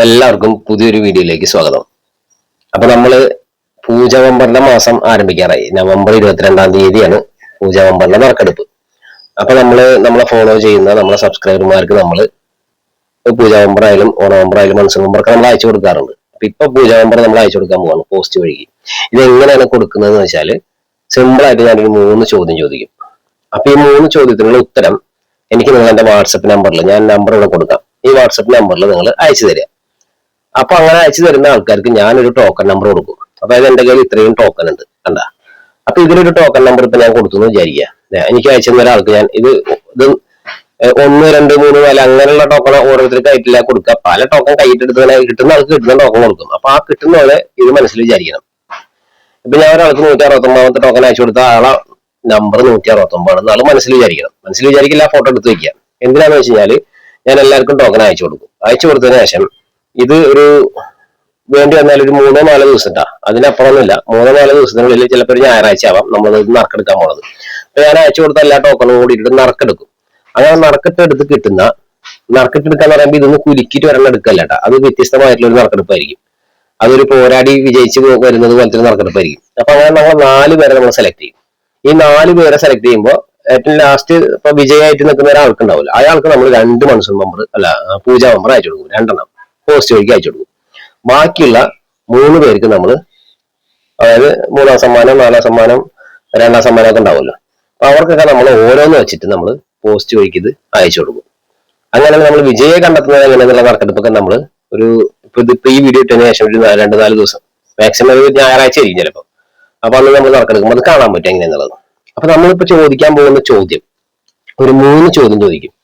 എല്ലാവർക്കും പുതിയൊരു വീഡിയോയിലേക്ക് സ്വാഗതം. അപ്പൊ നമ്മള് പൂജ നവംബറിന്റെ മാസം ആരംഭിക്കാറായി. നവംബർ 22-ാം തീയതിയാണ് പൂജ നവംബറിന്റെ നറുക്കെടുപ്പ്. അപ്പൊ നമ്മളെ ഫോളോ ചെയ്യുന്ന നമ്മളെ സബ്സ്ക്രൈബർമാർക്ക് നമ്മള് പൂജ നവംബർ ആയാലും ഓണ നവംബർ ആയാലും മനസ്സ് നവംബറൊക്കെ നമ്മൾ അയച്ചു കൊടുക്കാറുണ്ട്. അപ്പൊ ഇപ്പൊ പൂജ നവംബർ നമ്മൾ അയച്ചു കൊടുക്കാൻ പോവാണ് പോസ്റ്റ് വഴി. ഇത് എങ്ങനെയാണ് കൊടുക്കുന്നത് എന്ന് വെച്ചാല് സിമ്പിൾ ആയിട്ട് ഞാനൊരു 3 ചോദ്യം ചോദിക്കും. അപ്പൊ ഈ 3 ചോദ്യത്തിനുള്ള ഉത്തരം എനിക്ക് നിങ്ങൾ എന്റെ വാട്സപ്പ് നമ്പറിൽ, ഞാൻ നമ്പർ ഇവിടെ കൊടുക്കാം, ഈ വാട്സപ്പ് നമ്പറിൽ നിങ്ങൾ അയച്ചു തരിക. അപ്പൊ അങ്ങനെ അയച്ചു തരുന്ന ആൾക്കാർക്ക് ഞാനൊരു ടോക്കൺ നമ്പർ കൊടുക്കും. അതായത് എന്റെ കയ്യിൽ ഇത്രയും ടോക്കൺ ഉണ്ട് കണ്ട. അപ്പൊ ഇതിലൊരു ടോക്കൺ നമ്പർ ഇപ്പൊ ഞാൻ കൊടുത്തു എന്ന് വിചാരിക്കുക. എനിക്ക് അയച്ചു തന്ന ഒരാൾക്ക് ഞാൻ ഇത് 1, 2, 3, 4 അങ്ങനെയുള്ള ടോക്കൺ ഓരോരുത്തർക്ക് ആയിട്ടില്ല കൊടുക്കുക. പല ടോക്കൺ കൈയിട്ടെടുത്ത് കിട്ടുന്ന ആൾക്ക് കിട്ടുന്ന ടോക്കൺ കൊടുക്കും. അപ്പൊ ആ കിട്ടുന്നവരെ ഇത് മനസ്സിൽ വിചാരിക്കണം. ഇപ്പൊ ഞാൻ ഒരാൾക്ക് 169-ാമത്തെ ടോക്കൺ അയച്ചു കൊടുത്ത ആളെ നമ്പർ 169 ആണെന്ന് ആള് മനസ്സിൽ വിചാരിക്കണം. മനസ്സിൽ വിചാരിക്കില്ല, ഫോട്ടോ എടുത്ത് വെക്കുക. എന്തിനാന്ന് വെച്ച് കഴിഞ്ഞാല് ഞാൻ എല്ലാവർക്കും ടോക്കൺ അയച്ചു കൊടുക്കും. അയച്ചു കൊടുത്തതിന് ശേഷം ഇത് ഒരു വേണ്ടി വന്നാൽ ഒരു 3-4 ദിവസം ഇട്ടാ, അതിനപ്പുറമൊന്നുമില്ല. 3-4 ദിവസത്തിനുള്ളിൽ ചിലപ്പോൾ ഒരു ഞായറാഴ്ച ആവാം നമ്മൾ നറുക്കെടുക്കാൻ പോണത്. അപ്പൊ ഞാൻ അയച്ചു കൊടുത്ത എല്ലാ ടോക്കണും കൂടിയിട്ട് നറുക്കെടുക്കും. അങ്ങനെ നറുക്കെടുത്ത് കിട്ടുന്ന നറുക്കെടുക്കാന്ന് പറയുമ്പോൾ ഇതൊന്ന് കുലുക്കിയിട്ട് വരണം എടുക്കല്ല കേട്ടോ. അത് വ്യത്യസ്തമായിട്ടുള്ള ഒരു നറുക്കെടുപ്പായിരിക്കും. അതൊരു പോരാടി വിജയിച്ച് വരുന്നത് പോലത്തെ ഒരു നറുക്കെടുപ്പായിരിക്കും. അപ്പൊ അങ്ങനെ നമ്മൾ 4 പേരെ നമ്മൾ സെലക്ട് ചെയ്യും. ഈ 4 പേരെ സെലക്ട് ചെയ്യുമ്പോൾ ഏറ്റവും ലാസ്റ്റ് ഇപ്പൊ വിജയമായിട്ട് നിൽക്കുന്ന ഒരാൾക്ക് ഉണ്ടാവില്ല, അയാൾക്ക് നമ്മൾ 2 മനസ്സ് നമ്പർ പൂജ നമ്പർ അയച്ചു കൊടുക്കും. 2 പോസ്റ്റ് വഴിക്ക് അയച്ചു കൊടുക്കും. ബാക്കിയുള്ള 3 പേർക്ക് നമ്മൾ, അതായത് 3-ാം സമ്മാനം, 4-ാം സമ്മാനം, 2-ാം സമ്മാനം ഒക്കെ ഉണ്ടാവുമല്ലോ, അപ്പൊ അവർക്കൊക്കെ നമ്മൾ ഓരോന്ന് വെച്ചിട്ട് നമ്മൾ പോസ്റ്റ് വഴിക്ക് ഇത് അയച്ചു കൊടുക്കും. അങ്ങനെ നമ്മൾ വിജയെ കണ്ടെത്തുന്നത് എങ്ങനെയെന്നുള്ള നറുക്കെടുപ്പൊക്കെ നമ്മൾ ഇപ്പൊ ഈ വീഡിയോ ഇട്ടതിന് ശേഷം ഒരു 2-4 ദിവസം, മാക്സിമം ഒരു ഞായറാഴ്ച ആയിരിക്കും ചിലപ്പോൾ. അപ്പൊ അന്ന് നമ്മൾ നറുക്കെടുക്കുമ്പോൾ അത് കാണാൻ പറ്റും എങ്ങനെയാന്നുള്ളത്. അപ്പൊ നമ്മളിപ്പോ ചോദിക്കാൻ പോകുന്ന ചോദ്യം ഒരു 3 ചോദ്യം ചോദിക്കും.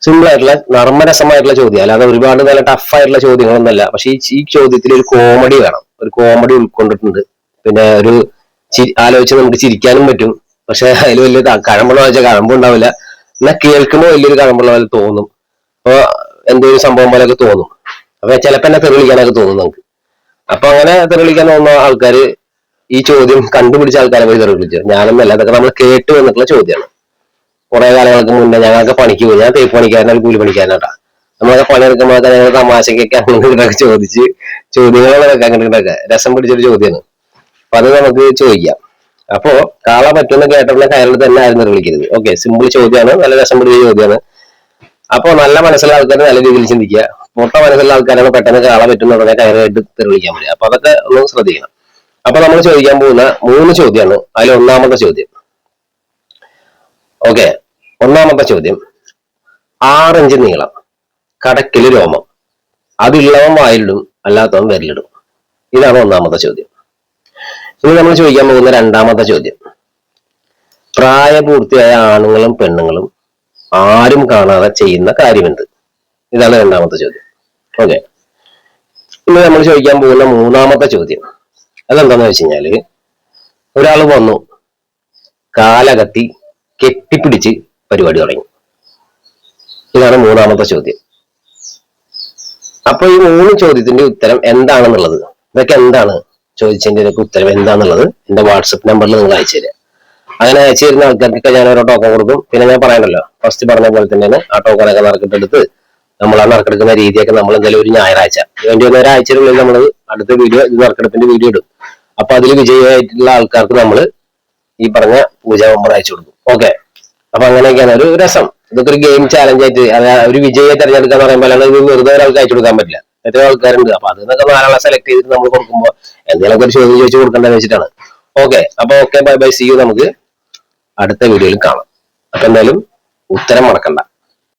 സിമ്പിൾ ആയിട്ടുള്ള നർമ്മരസമായിട്ടുള്ള ചോദ്യം, അല്ലാതെ ഒരുപാട് നല്ല ടഫായിട്ടുള്ള ചോദ്യങ്ങളൊന്നല്ല. പക്ഷെ ഈ ചോദ്യത്തിൽ ഒരു കോമഡി വേണം, ഒരു കോമഡി ഉൾക്കൊണ്ടിട്ടുണ്ട്. പിന്നെ ഒരു ആലോചിച്ച് നമുക്ക് ചിരിക്കാനും പറ്റും. പക്ഷെ അതിൽ വലിയ കഴമ്പുള്ള വെച്ചാൽ കഴമ്പുണ്ടാവില്ല, എന്നാൽ കേൾക്കുമ്പോൾ വലിയൊരു കഴമ്പുള്ള പോലെ തോന്നും. അപ്പൊ എന്തോ ഒരു സംഭവം പോലെയൊക്കെ തോന്നും. അപ്പൊ ചിലപ്പോൾ എന്നെ തെറിവിളിക്കാനൊക്കെ തോന്നും നമുക്ക്. അപ്പൊ അങ്ങനെ തെറിവിളിക്കാൻ തോന്നുന്ന ആൾക്കാര് ഈ ചോദ്യം കണ്ടുപിടിച്ച ആൾക്കാരെ പോയി തെറിവിളിച്ചു. ഞാനൊന്നല്ല, അതൊക്കെ നമ്മൾ കേട്ട് വന്നിട്ടുള്ള ചോദ്യമാണ്. കുറെ കാലങ്ങൾക്ക് മുന്നേ ഞങ്ങളൊക്കെ പണിക്ക് പോയി, ഞാൻ തേപ്പ് പണിക്കാരനാ, ഒരു കൂലി പണിക്കാരനാട്ടാ. നമ്മളൊക്കെ പണിയെടുക്കുമ്പോഴൊക്കെ ഞങ്ങൾ തമാശക്കൊക്കെ അങ്ങോട്ടൊക്കെ ചോദിച്ച് ചോദ്യങ്ങളൊക്കെ അങ്ങോട്ടൊക്കെ രസം പിടിച്ചൊരു ചോദ്യമാണ്. അപ്പൊ അത് നമുക്ക് ചോദിക്കാം. അപ്പോ കാള പറ്റുന്ന കേട്ടുള്ള കയറിൽ തന്നെ ആയിരുന്നു വിളിക്കരുത്. ഓക്കെ, സിമ്പിൾ ചോദ്യമാണ്, നല്ല രസം പിടിച്ച ചോദ്യമാണ്. അപ്പൊ നല്ല മനസ്സുള്ള ആൾക്കാർ നല്ല രീതിയിൽ ചിന്തിക്കുക. പൊട്ട മനസ്സുള്ള ആൾക്കാരാണ് പെട്ടെന്ന് കാള പറ്റുന്ന ഉടനെ കയറായിട്ട് തെളിയിക്കാൻ പറ്റുക. അപ്പൊ അതൊക്കെ ഒന്ന് ശ്രദ്ധിക്കണം. അപ്പൊ നമ്മൾ ചോദിക്കാൻ പോകുന്ന 3 ചോദ്യമാണ്. അതിൽ 1-ാമത്തെ ചോദ്യം, ഓക്കെ, 1-ാമത്തെ ചോദ്യം, 6 ഇഞ്ച് നീളം, കടക്കില് രോമം, അതുള്ളവൻ വായിലിടും, അല്ലാത്തവൻ വിരലിടും. ഇതാണ് 1-ാമത്തെ ചോദ്യം. ഇനി നമ്മൾ ചോദിക്കാൻ പോകുന്ന 2-ാമത്തെ ചോദ്യം, പ്രായപൂർത്തിയായ ആണുങ്ങളും പെണ്ണുങ്ങളും ആരും കാണാതെ ചെയ്യുന്ന കാര്യമുണ്ട്. ഇതാണ് 2-ാമത്തെ ചോദ്യം. ഓക്കെ, ഇനി നമ്മൾ ചോദിക്കാൻ പോകുന്ന 3-ാമത്തെ ചോദ്യം അതെന്താന്ന് വെച്ച് കഴിഞ്ഞാല്, ഒരാൾ വന്നു കാലകത്തി കെട്ടിപ്പിടിച്ച് പരിപാടി തുടങ്ങി. ഇതാണ് 3-ാമത്തെ ചോദ്യം. അപ്പൊ ഈ 3 ചോദ്യത്തിന്റെ ഉത്തരം എന്താണെന്നുള്ളത്, ഇതൊക്കെ എന്താണ് ചോദിച്ചതിന്റെ ഉത്തരം എന്താണെന്നുള്ളത് എന്റെ വാട്സപ്പ് നമ്പറിൽ നിങ്ങൾ അയച്ചു തരിക. അങ്ങനെ അയച്ചു തരുന്ന ആൾക്കാർക്കൊക്കെ ഞാൻ ഓരോ ടോക്കൺ കൊടുക്കും. പിന്നെ ഞാൻ പറയണല്ലോ, ഫസ്റ്റ് പറഞ്ഞ പോലെ തന്നെയാണ് ആ ടോക്കണൊക്കെ നറുക്കെടുത്ത് നമ്മൾ ആ നറുക്കെടുക്കുന്ന രീതിയൊക്കെ നമ്മൾ എന്തായാലും ഒരു ഞായറാഴ്ച വേണ്ടി വന്ന ഒരാഴ്ചയിലുള്ളിൽ നമ്മൾ അടുത്ത വീഡിയോ, ഇത് നറുക്കെടുപ്പിന്റെ വീഡിയോ ഇടും. അപ്പൊ അതിൽ വിജയമായിട്ടുള്ള ആൾക്കാർക്ക് നമ്മൾ ഈ പറഞ്ഞ പൂജ നമ്പർ അയച്ചു കൊടുക്കും. ഓക്കെ, അപ്പൊ അങ്ങനെയൊക്കെയാണ് ഒരു രസം. ഇതൊക്കെ ഒരു ഗെയിം ചാലഞ്ച് ആയിട്ട്, ഒരു വിജയെ തെരഞ്ഞെടുക്കാന്ന് പറയുമ്പോൾ അല്ലാതെ ഇത് വെറുതെ ഒരാൾക്ക് അയച്ചു കൊടുക്കാൻ പറ്റില്ല. എത്രയോ ആൾക്കാരുണ്ട്. അപ്പൊ അതിനൊക്കെ 4 സെലക്ട് ചെയ്തിട്ട് നമ്മൾ കൊടുക്കുമ്പോൾ എന്തെങ്കിലുമൊക്കെ ഒരു ചോദ്യം ചോദിച്ചു കൊടുക്കേണ്ടത് വെച്ചിട്ടാണ്. ഓക്കെ, അപ്പൊ okay, bye bye, see you. നമുക്ക് അടുത്ത വീഡിയോയിൽ കാണാം. അപ്പൊ എന്തായാലും ഉത്തരം മറക്കണ്ട.